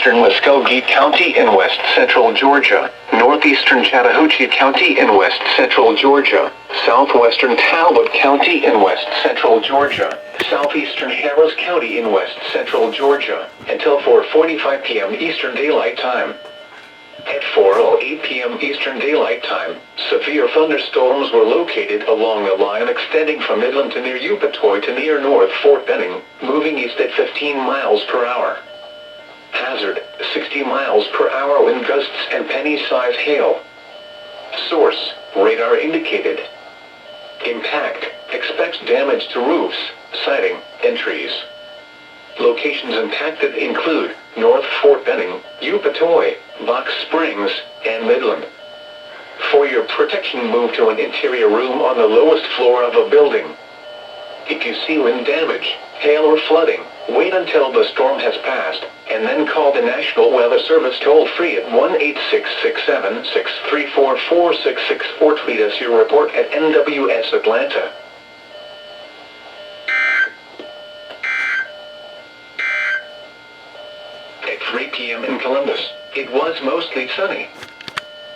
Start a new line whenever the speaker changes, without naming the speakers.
southeastern Muskogee County in west central Georgia, northeastern Chattahoochee County in west central Georgia, southwestern Talbot County in west central Georgia, southeastern Harris County in west central Georgia, until 4:45 p.m. Eastern Daylight Time. At 4:08 p.m. Eastern Daylight Time, severe thunderstorms were located along a line extending from Midland to near Upatoy to near North Fort Benning, moving east at 15 miles per hour. Hazard, 60 miles per hour wind gusts and penny-size hail. Source, radar indicated. Impact, expects damage to roofs, siding, and trees. Locations impacted include North Fort Benning, Upatoy, Box Springs, and Midland. For your protection, move to an interior room on the lowest floor of a building. If you see wind damage, hail or flooding, wait until the storm has passed, and then call the National Weather Service toll-free at 1-866-763-4466 or tweet us your report at NWS Atlanta. At 3 p.m. in Columbus, it was mostly sunny.